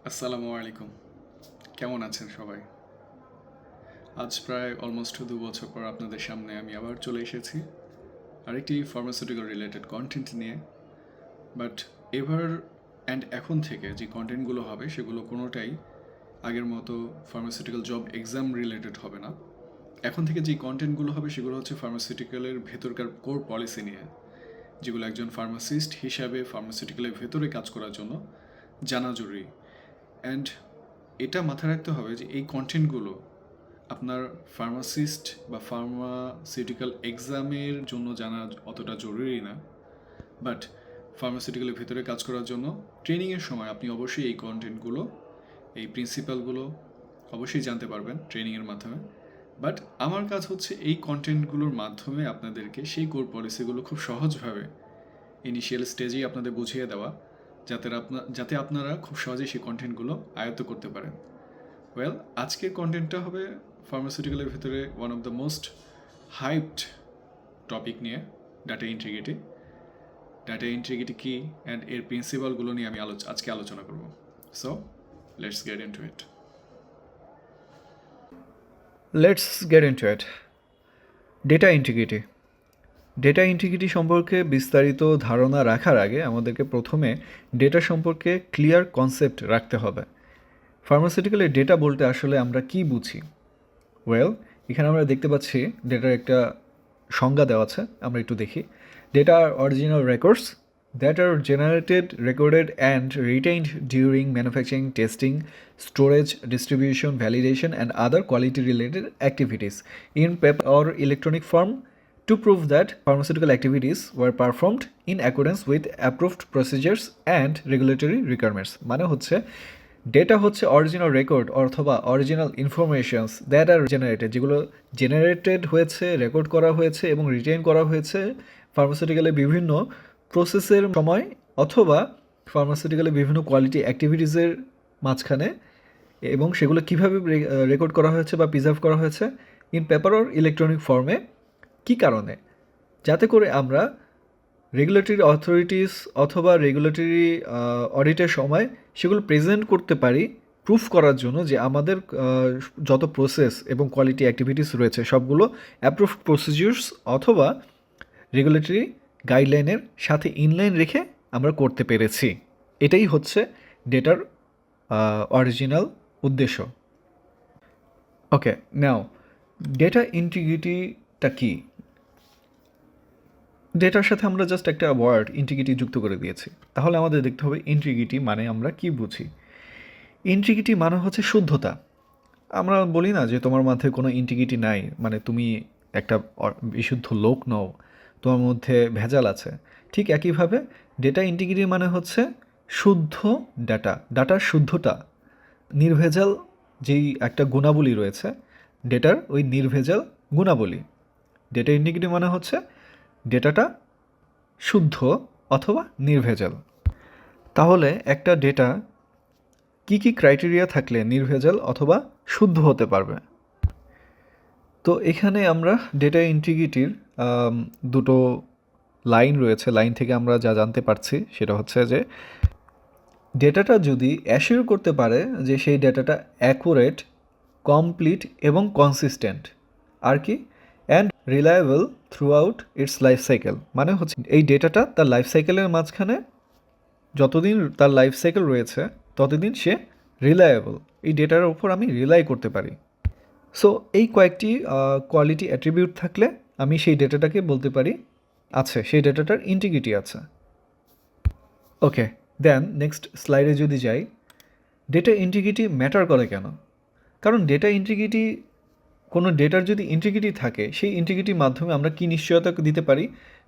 আসসালামু আলাইকুম। কেমন আছেন সবাই? আজ প্রায় অলমোস্ট 2 বছর পর আপনাদের সামনে আমি আবার চলে এসেছি আরেকটি ফার্মাসিউটিক্যাল রিলেটেড কন্টেন্ট নিয়ে। বাট এবার এখন থেকে যে কন্টেন্টগুলো হবে সেগুলো কোনোটাই আগের মতো ফার্মাসিউটিক্যাল জব এক্সাম রিলেটেড হবে না। এখন থেকে যে কন্টেন্টগুলো হবে সেগুলো হচ্ছে ফার্মাসিউটিক্যালের ভেতরকার কোর পলিসি নিয়ে, যেগুলো একজন ফার্মাসিস্ট হিসাবে ফার্মাসিউটিক্যালের ভেতরে কাজ করার জন্য জানা জরুরি। অ্যান্ড এটা মাথায় রাখতে হবে যে এই কন্টেন্টগুলো আপনার ফার্মাসিস্ট বা ফার্মাসিউটিক্যাল এক্সামের জন্য জানা অতটা জরুরি না। বাট ফার্মাসিউটিক্যালের ভেতরে কাজ করার জন্য ট্রেনিংয়ের সময় আপনি অবশ্যই এই কন্টেন্টগুলো, এই প্রিন্সিপালগুলো অবশ্যই জানতে পারবেন ট্রেনিংয়ের মাধ্যমে। বাট আমার কাজ হচ্ছে এই কন্টেন্টগুলোর মাধ্যমে আপনাদেরকে সেই কোর পলিসিগুলো খুব সহজভাবে ইনিশিয়াল স্টেজেই আপনাদের বুঝিয়ে দেওয়া, যাতে আপনারা খুব সহজেই সেই কন্টেন্টগুলো আয়ত্ত করতে পারেন। ওয়েল, আজকের কন্টেন্টটা হবে ফার্মাসিউটিক্যালের ভিতরে one of the most hyped topic নিয়ে, ডাটা ইন্টিগ্রিটি। ডাটা ইন্টিগ্রিটি কী অ্যান্ড এর প্রিন্সিপালগুলো নিয়ে আমি আজকে আলোচনা করব। So let's get into it. Let's get into it. Data integrity. Data integrity সম্পর্কে বিস্তারিত ধারণা রাখার আগে আমাদেরকে প্রথমে ডেটা সম্পর্কে ক্লিয়ার কনসেপ্ট রাখতে হবে। ফার্মাসিউটিক্যালের ডেটা বলতে আসলে আমরা কি বুঝি? ওয়েল, এখানে আমরা দেখতে পাচ্ছি ডেটার একটা সংজ্ঞা দেওয়া আছে, আমরা একটু দেখি। ডেটা আর original records that are generated, recorded and retained during manufacturing, testing, storage, distribution, validation and other quality related activities in paper or electronic form to prove that pharmaceutical activities were performed in accordance with approved procedures and regulatory requirements। মানে হচ্ছে data হচ্ছে original record অথবা original informations that are generated, যেগুলো generated হয়েছে, record করা হয়েছে এবং retain করা হয়েছে ফার্মাসিউটিক্যালের বিভিন্ন প্রসেসের সময় অথবা ফার্মাসিউটিক্যালের বিভিন্ন কোয়ালিটি অ্যাক্টিভিটিসের মাঝখানে, এবং সেগুলো কীভাবে রেকর্ড করা হয়েছে বা প্রিজার্ভ করা হয়েছে ইন পেপার অর ইলেকট্রনিক ফর্মে। কী কারণে? যাতে করে আমরা রেগুলেটরি অথরিটিস অথবা রেগুলেটরি অডিটের সময় সেগুলো প্রেজেন্ট করতে পারি, প্রুফ করার জন্য যে আমাদের যত প্রসেস এবং কোয়ালিটি অ্যাক্টিভিটিস রয়েছে সবগুলো অ্যাপ্রুভড প্রসিডিউরস অথবা রেগুলেটরি গাইডলাইনের সাথে ইনলাইন রেখে আমরা করতে পেরেছি। এটাই হচ্ছে ডেটার অরিজিনাল উদ্দেশ্য। ওকে, নাও ডেটা ইন্টিগ্রিটিটা কি? ডেটার সাথে আমরা জাস্ট একটা ওয়ার্ড ইন্টিগ্রিটি যুক্ত করে দিয়েছি। তাহলে আমাদের দেখতে হবে ইন্টিগ্রিটি মানে আমরা কি বুঝি। ইন্টিগ্রিটি মানে হচ্ছে শুদ্ধতা। আমরা বলি না যে তোমার মধ্যে কোনো ইন্টিগ্রিটি নাই, মানে তুমি একটা বিশুদ্ধ লোক নও, তোমার মধ্যে ভেজাল আছে। ঠিক একইভাবে ডেটা ইন্টিগ্রিটি মানে হচ্ছে শুদ্ধ ডাটার শুদ্ধতা, নির্ভেজাল যেই একটা গুণাবলী রয়েছে ডেটার, ওই নির্ভেজাল গুণাবলী। ডেটা ইন্টিগ্রিটি মানে হচ্ছে ডেটাটা শুদ্ধ অথবা নির্ভেজাল। তাহলে একটা ডেটা কি কি ক্রাইটেরিয়া থাকলে নির্ভেজাল অথবা শুদ্ধ হতে পারবে? তো এখানে আমরা ডেটা ইন্টিগ্রিটির দুটো লাইন রয়েছে, লাইন থেকে আমরা যা জানতে পারছি সেটা হচ্ছে যে ডেটাটা যদি অ্যাসিওর করতে পারে যে সেই ডেটাটা অ্যাকুরেট, কমপ্লিট এবং কনসিস্টেন্ট, আর কি and reliable through out it's life cycle. মানে হচ্ছে এই ডেটাটা তার লাইফ সাইকেলের মাঝখানে যতদিন তার লাইফ সাইকেল রয়েছে ততদিন সে রিলায়েবল, এই ডেটার উপর আমি রিলাই করতে পারি। সো এই কয়েকটি কোয়ালিটি অ্যাট্রিবিউট থাকলে আমি সেই ডেটাটাকে বলতে পারি আছে, সেই ডেটাটার ইন্টিগ্রিটি আছে। ওকে, দেন নেক্সট স্লাইডে যদি যাই, ডেটা ইন্টিগ্রিটি ম্যাটার করে কেন? কারণ ডেটা ইন্টিগ্রিটি, কোনো ডেটার যদি ইন্টিগ্রিটি থাকে সেই ইন্টিগ্রিটির মাধ্যমে আমরা কী নিশ্চয়তা দিতে পারি?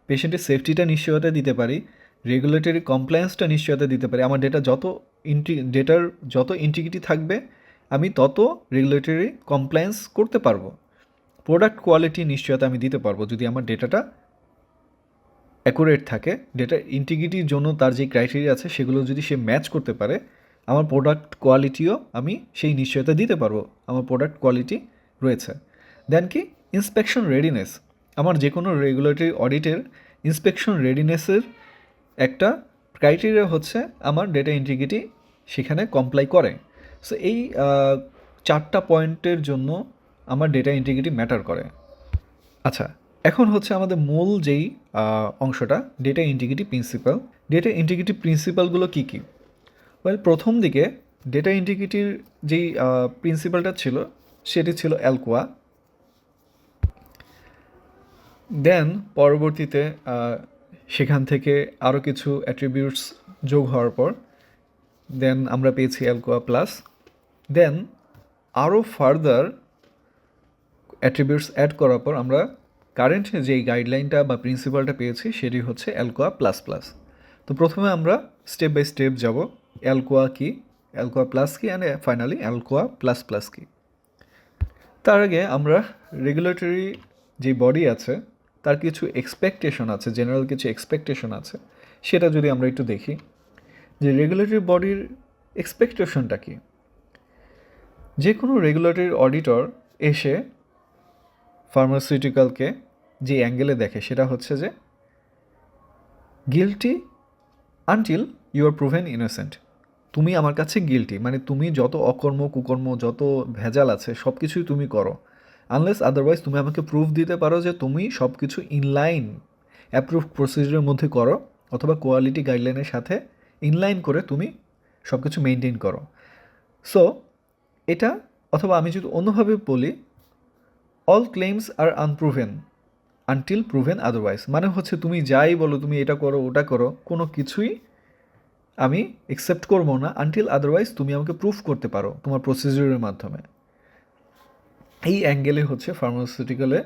পেশেন্টের সেফটিটা নিশ্চয়তা দিতে পারি, রেগুলেটরি কমপ্লায়েন্সটা নিশ্চয়তা দিতে পারি। আমার ডেটার যত ইন্টিগ্রিটি থাকবে আমি তত রেগুলেটরি কমপ্লায়েন্স করতে পারবো। প্রোডাক্ট কোয়ালিটি নিশ্চয়তা আমি দিতে পারবো যদি আমার ডেটাটা অ্যাকুরেট থাকে। ডেটার ইন্টিগ্রিটির জন্য তার যে ক্রাইটেরিয়া আছে সেগুলো যদি সে ম্যাচ করতে পারে, আমার প্রোডাক্ট কোয়ালিটিও আমি সেই নিশ্চয়তা দিতে পারবো আমার প্রোডাক্ট কোয়ালিটি রয়েছে। দেন কি ইন্সপেকশন রেডিনেস, আমার যে কোনো রেগুলেটরি অডিটের ইন্সপেকশন রেডিনেসের একটা ক্রাইটেরিয়া হচ্ছে আমার ডেটা ইন্টিগ্রিটি সেখানে কমপ্লাই করে। সো এই 4টা পয়েন্টের জন্য আমার ডেটা ইন্টিগ্রিটি ম্যাটার করে। আচ্ছা, এখন হচ্ছে আমাদের মূল যেই অংশটা, data integrity principle. Data integrity প্রিন্সিপালগুলো কী কী? ওয়েল, প্রথম দিকে ডেটা ইন্টিগ্রিটির যেই প্রিন্সিপালটা ছিল সেটি ছিল অ্যালকোয়া। দেন পরবর্তীতে সেখান থেকে আরও কিছু অ্যাট্রিবিউটস যোগ হওয়ার পর দেন আমরা পেয়েছি অ্যালকোয়া প্লাস। দেন আরও ফার্দার অ্যাট্রিবিউটস অ্যাড করার পর আমরা কারেন্ট যেই গাইডলাইনটা বা প্রিন্সিপালটা পেয়েছি সেটি হচ্ছে অ্যালকোয়া প্লাস প্লাস। তো প্রথমে আমরা স্টেপ বাই স্টেপ যাব, অ্যালকোয়া কি, অ্যালকোয়া প্লাস কি, অ্যান্ড ফাইনালি অ্যালকোয়া প্লাস প্লাস কি। তার আগে আমরা রেগুলেটরি যে বডি আছে তার কিছু এক্সপেকটেশন আছে, জেনারেল কিছু এক্সপেকটেশন আছে, সেটা যদি আমরা একটু দেখি যে রেগুলেটরি বডির এক্সপেকটেশনটা কি। যে কোনো রেগুলেটরি অডিটর এসে ফার্মাসিউটিক্যালকে যে অ্যাঙ্গেলে দেখে সেটা হচ্ছে যে guilty until you are proven innocent. তুমি আমার কাছে গিলটি, মানে তুমি যত অকর্ম কুকর্ম যত ভেজাল আছে সব কিছুই তুমি করো, আনলেস আদারওয়াইজ তুমি আমাকে প্রুফ দিতে পারো যে তুমি সব কিছু ইনলাইন অ্যাপ্রুভ প্রসিজারের মধ্যে করো, অথবা কোয়ালিটি গাইডলাইনের সাথে ইনলাইন করে তুমি সব কিছু মেনটেন করো। সো এটা, অথবা আমি যদি অন্যভাবে বলি, all claims are unproven until proven otherwise, মানে হচ্ছে তুমি যাই বলো, তুমি এটা করো ওটা করো, কোনো কিছুই আমি অ্যাকসেপ্ট করবো না আনটিল আদারওয়াইজ তুমি আমাকে প্রুফ করতে পারো তোমার প্রসিজারের মাধ্যমে। এই অ্যাঙ্গেলে হচ্ছে ফার্মাসিউটিক্যালে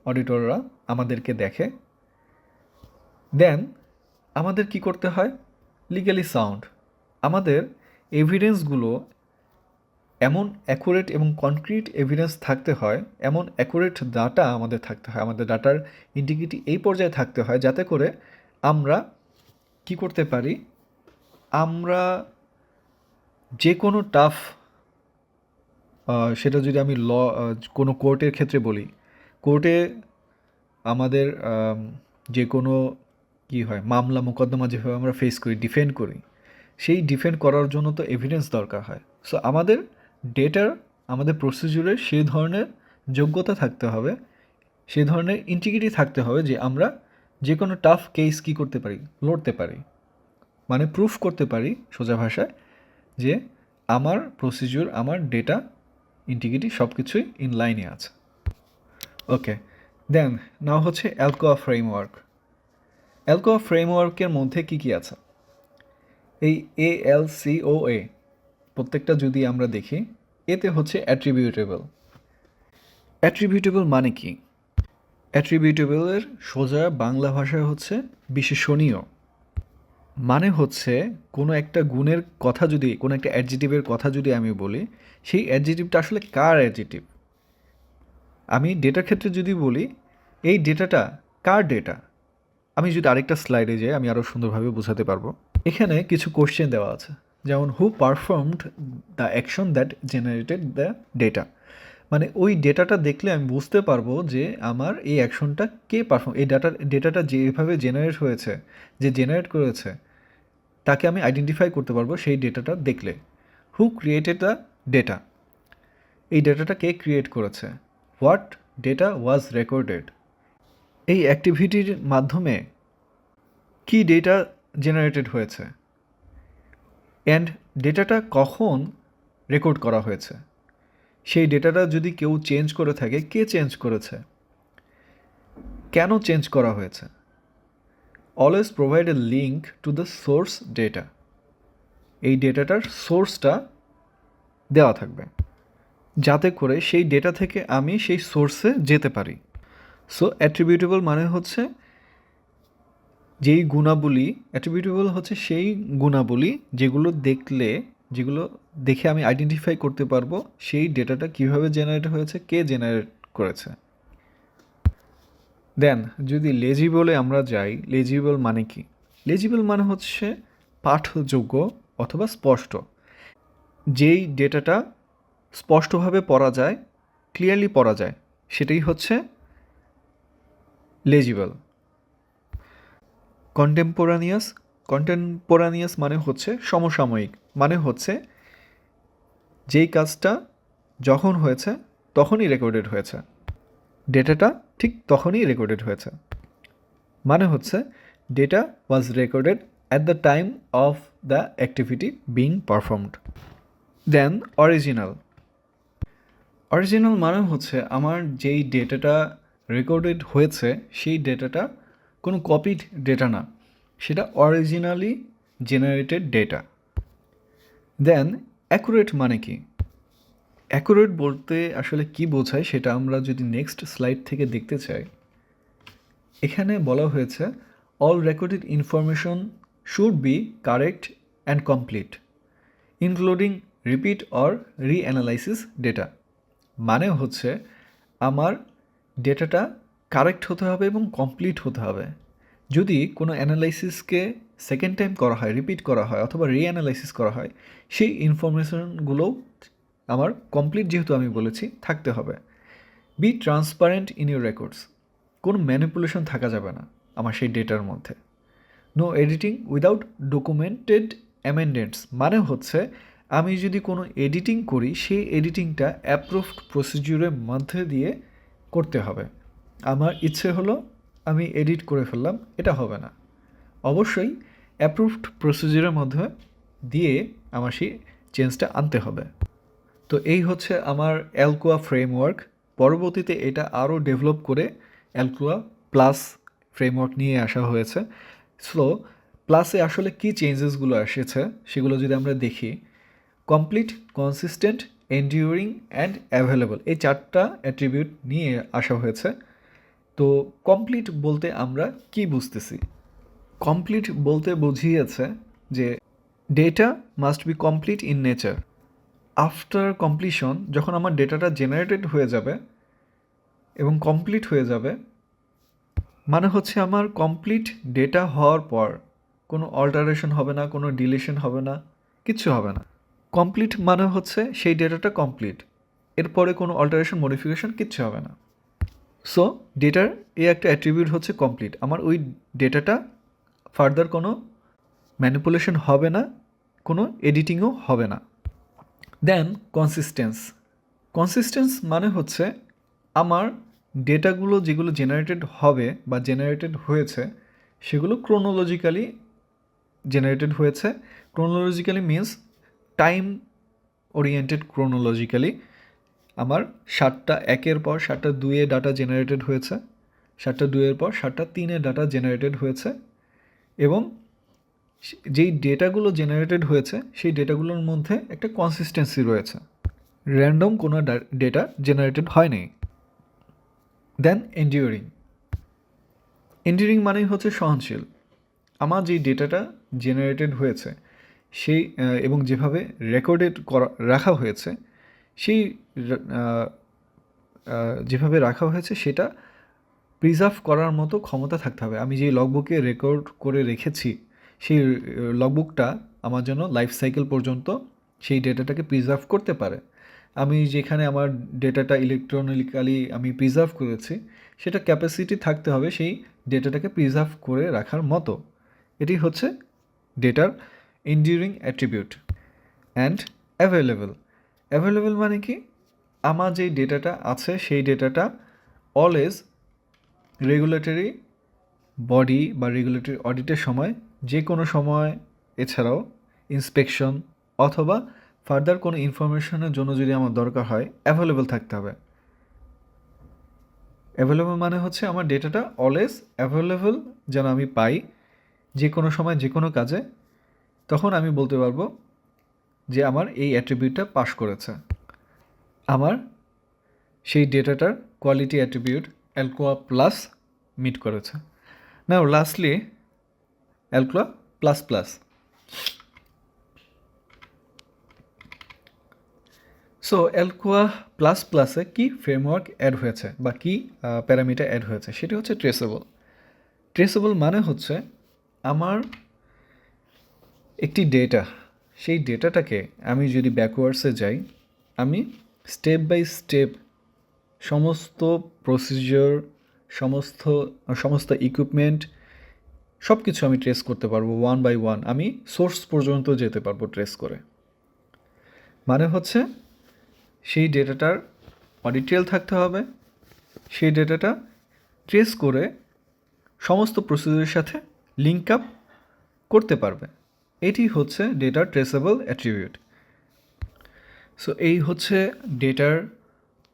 অডিটররা আমাদেরকে দেখে। দেন আমাদের কি করতে হয়, লিগ্যালি সাউন্ড, আমাদের এভিডেন্সগুলো এমন অ্যাকুরেট এবং কনক্রিট এভিডেন্স থাকতে হয়, এমন অ্যাকুরেট ডাটা আমাদের থাকতে হয়, আমাদের ডাটার ইন্টিগ্রিটি এই পর্যায়ে থাকতে হয় যাতে করে আমরা কি করতে পারি, আমরা যে কোনো টাফ, সেটা যদি আমি কোনো কোর্টের ক্ষেত্রে বলি, কোর্টে আমাদের যে কোনো কী হয়, মামলা মোকদ্দমা যেভাবে আমরা ফেস করি, ডিফেন্ড করি, সেই ডিফেন্ড করার জন্য তো এভিডেন্স দরকার হয়। সো আমাদের ডেটার, আমাদের প্রসিডিউরের সেই ধরনের যোগ্যতা থাকতে হবে, সেই ধরনের ইন্টিগ্রিটি থাকতে হবে যে আমরা যে কোনো টাফ কেস কী করতে পারি, লড়তে পারি, মানে প্রুফ করতে পারি সোজা ভাষায় যে আমার প্রসিডিউর, আমার ডেটা ইন্টিগ্রিটি সব কিছুই ইন লাইনে আছে। ওকে, দেন নাও হচ্ছে অ্যালকোয়া ফ্রেমওয়ার্ক। অ্যালকোয়া ফ্রেমওয়ার্কের মধ্যে কী কী আছে, এই ALCOA প্রত্যেকটা যদি আমরা দেখি, এতে হচ্ছে অ্যাট্রিবিউটেবল। অ্যাট্রিবিউটেবল মানে কি? অ্যাট্রিবিউটেবলের সোজা বাংলা ভাষায় হচ্ছে বিশেষণীয়। মানে হচ্ছে কোনো একটা গুণের কথা যদি, কোনো একটা অ্যাডজেটিভের কথা যদি আমি বলি, সেই অ্যাডজেটিভটা আসলে কার অ্যাডজেটিভ। আমি ডেটার ক্ষেত্রে যদি বলি এই ডেটাটা কার ডেটা, আমি যদি আরেকটা স্লাইডে যাই আমি আরও সুন্দরভাবে বোঝাতে পারবো। এখানে কিছু কোশ্চেন দেওয়া আছে, যেমন who performed the action that generated the data, মানে ওই ডেটাটা দেখলে আমি বুঝতে পারবো যে আমার এই অ্যাকশনটা কে পারফর্ম, এই ডেটাটা যেভাবে জেনারেট হয়েছে, যে জেনারেট করেছে তাকে আমি আইডেন্টিফাই করতে পারবো সেই ডেটাটা দেখলে। হু ক্রিয়েটেড দ্য ডেটা, এই ডেটাটা কে ক্রিয়েট করেছে। হোয়াট ডেটা ওয়াজ রেকর্ডেড, এই অ্যাক্টিভিটির মাধ্যমে কি ডেটা জেনারেটেড হয়েছে, অ্যান্ড ডেটাটা কখন রেকর্ড করা হয়েছে, সেই ডেটাটা যদি কেউ চেঞ্জ করে থাকে কে চেঞ্জ করেছে, কেন চেঞ্জ করা হয়েছে। Always provide a link to the source data, এই ডেটাটার সোর্সটা দেওয়া থাকবে যাতে করে সেই ডেটা থেকে আমি সেই সোর্সে যেতে পারি। সো অ্যাট্রিবিউটেবল মানে হচ্ছে যেই গুণাবলী, অ্যাট্রিবিউটেবল হচ্ছে সেই গুণাবলী যেগুলো দেখে আমি আইডেন্টিফাই করতে পারবো সেই ডেটাটা কীভাবে জেনারেট হয়েছে, কে জেনারেট করেছে। দেন যদি লেজিবলে আমরা যাই, লেজিবল মানে কি? লেজিবল মানে হচ্ছে পাঠযোগ্য অথবা স্পষ্ট, যেই ডেটাটা স্পষ্টভাবে পড়া যায়, ক্লিয়ারলি পড়া যায়, সেটাই হচ্ছে লেজিবল। কন্টেম্পোরানিয়াস কন্টেম্পোরানিয়াস মানে হচ্ছে সমসাময়িক, মানে হচ্ছে যেই কাজটা যখন হয়েছে তখনই রেকর্ডেড হয়েছে, ডেটাটা ঠিক তখনই রেকর্ডেড হয়েছে, মানে হচ্ছে data was recorded at the time of the activity being performed. Then original. Original মানে হচ্ছে আমার যেই ডেটাটা রেকর্ডেড হয়েছে সেই ডেটাটা কোনো কপিড ডেটা না, সেটা অরিজিনালি জেনারেটেড ডেটা। দেন অ্যাকুরেট মানে কি? অ্যাকুরেট বলতে আসলে কি বোঝায় সেটা আমরা যদি নেক্সট স্লাইড থেকে দেখতে চাই, এখানে বলা হয়েছে all recorded information should be correct and complete including repeat or reanalysis data. মানে হচ্ছে আমার ডেটাটা কারেক্ট হতে হবে এবং কমপ্লিট হতে হবে। যদি কোনো অ্যানালাইসিসকে সেকেন্ড টাইম করা হয়, রিপিট করা হয় অথবা রিঅ্যানালাইসিস করা হয়, সেই ইনফরমেশনগুলোও আমার কমপ্লিট, যেহেতু আমি বলেছি, থাকতে হবে। Be transparent in your records. কোনো ম্যানিপুলেশন থাকা যাবে না আমার সেই ডেটার মধ্যে। No editing without documented amendments, মানে হচ্ছে আমি যদি কোনো এডিটিং করি সেই এডিটিংটা অ্যাপ্রুভড প্রসিডিউরের মধ্যে দিয়ে করতে হবে। আমার ইচ্ছে হলো আমি এডিট করে ফেললাম, এটা হবে না। অবশ্যই অ্যাপ্রুভড প্রসিডিউরের মধ্যে দিয়ে আমার সেই চেঞ্জটা আনতে হবে। তো এই হচ্ছে আমার অ্যালকোয়া ফ্রেমওয়ার্ক। পরবর্তীতে এটা আরও ডেভেলপ করে অ্যালকোয়া প্লাস ফ্রেমওয়ার্ক নিয়ে আসা হয়েছে। সো প্লাসে আসলে কী চেঞ্জেসগুলো এসেছে সেগুলো যদি আমরা দেখি, কমপ্লিট, কনসিস্টেন্ট, এন্ডিউরিং অ্যান্ড অ্যাভেলেবল, এই চারটা অ্যাট্রিবিউট নিয়ে আসা হয়েছে। তো কমপ্লিট বলতে আমরা কি বুঝতেছি? কমপ্লিট বলতে বুঝিয়েছে যে data must be complete in nature. After completion, যখন আমার ডেটাটা জেনারেটেড হয়ে যাবে এবং কমপ্লিট হয়ে যাবে, মানে হচ্ছে আমার কমপ্লিট ডেটা হওয়ার পর কোনো অল্টারেশন হবে না, কোনো ডিলিশন হবে না, কিচ্ছু হবে না। কমপ্লিট মানে হচ্ছে সেই ডেটাটা কমপ্লিট, এরপরে কোনো অল্টারেশন, মডিফিকেশন কিচ্ছু হবে না। সো ডেটার এই একটা অ্যাট্রিবিউট হচ্ছে কমপ্লিট। আমার ওই ডেটাটা ফার্দার কোনো ম্যানিপুলেশন হবে না, কোনো এডিটিংও হবে না। দেন কনসিস্টেন্স। কনসিস্টেন্স মানে হচ্ছে আমার ডেটাগুলো যেগুলো জেনারেটেড হবে বা জেনারেটেড হয়েছে সেগুলো ক্রোনোলজিক্যালি জেনারেটেড হয়েছে। Chronologically means time oriented. Chronologically আমার 7টা 1-এর পর 7টা 2-এ ডাটা জেনারেটেড হয়েছে, 7টা 2-এর পর 7টা 3-এ ডাটা জেনারেটেড হয়েছে, এবং যেই ডেটাগুলো জেনারেটেড হয়েছে সেই ডেটাগুলোর মধ্যে একটা কনসিস্টেন্সি রয়েছে, র্যান্ডম কোনো ডেটা জেনারেটেড হয়নি। দেন এন্ডিউরিং। এন্ডিউরিং মানেই হচ্ছে সহনশীল। আমার যেই ডেটাটা জেনারেটেড হয়েছে সেই এবং যেভাবে রেকর্ডেড রাখা হয়েছে, সেই যেভাবে রাখা হয়েছে সেটা প্রিজার্ভ করার মতো ক্ষমতা থাকতে হবে। আমি যেই লগবুকে রেকর্ড করে রেখেছি সেই লগবুকটা আমার জন্য লাইফ সাইকেল পর্যন্ত সেই ডেটাটাকে প্রিজার্ভ করতে পারে। আমি যেখানে আমার ডেটাটা ইলেকট্রনিক্যালি আমি প্রিজার্ভ করেছি সেটা ক্যাপাসিটি থাকতে হবে সেই ডেটাটাকে প্রিজার্ভ করে রাখার মতো। এটি হচ্ছে ডেটার এন্ডিউরিং অ্যাট্রিবিউট। And available. অ্যাভেলেবল মানে কি? আমার যেই ডেটাটা আছে সেই ডেটাটা অলওয়েজ রেগুলেটরি বডি বা রেগুলেটরি অডিটের সময়, যে কোনো সময়, এছাড়াও ইন্সপেকশন অথবা ফার্দার কোনো ইনফরমেশনের জন্য যদি আমার দরকার হয়, অ্যাভেলেবল থাকতে হবে। অ্যাভেলেবল মানে হচ্ছে আমার ডেটাটা অলওয়েজ অ্যাভেলেবল যেন আমি পাই যে কোনো সময় যে কোনো কাজে, তখন আমি বলতে পারবো যে আমার এই অ্যাট্রিবিউটটা পাস করেছে। আমার সেই ডেটাটার quality attribute ALCOA plus meet করেছে। Now lastly ALCOA plus plus. So ALCOA plus প্লাসে কী ফ্রেমওয়ার্ক অ্যাড হয়েছে বা কী প্যারামিটার অ্যাড হয়েছে সেটি হচ্ছে ট্রেসেবল। ট্রেসেবল মানে হচ্ছে আমার একটি ডেটা, সেই ডেটাটাকে আমি যদি ব্যাকওয়ার্ডসে যাই, আমি স্টেপ বাই স্টেপ সমস্ত প্রসিজিওর, সমস্ত ইকুইপমেন্ট সব কিছু আমি ট্রেস করতে পারবো ওয়ান বাই ওয়ান, আমি সোর্স পর্যন্ত যেতে পারবো ট্রেস করে। মানে হচ্ছে সেই ডেটাটার অডিট ট্রেল থাকতে হবে, সেই ডেটাটা ট্রেস করে সমস্ত প্রসিডিউরের সাথে লিঙ্ক আপ করতে পারবে। এটি হচ্ছে ডেটার ট্রেসেবল অ্যাট্রিবিউট। সো এই হচ্ছে ডেটার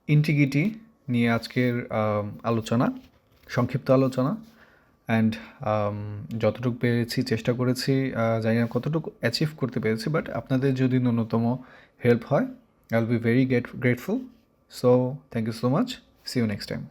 ইন্টিগ্রিটি নিয়ে আজকের আলোচনা, সংক্ষিপ্ত আলোচনা। অ্যান্ড যতটুকু পেরেছি চেষ্টা করেছি, জানি না কতটুকু অ্যাচিভ করতে পেরেছি, বাট আপনাদের যদি ন্যূনতম হেল্প হয়, I will be very grateful. So thank you so much, see you next time.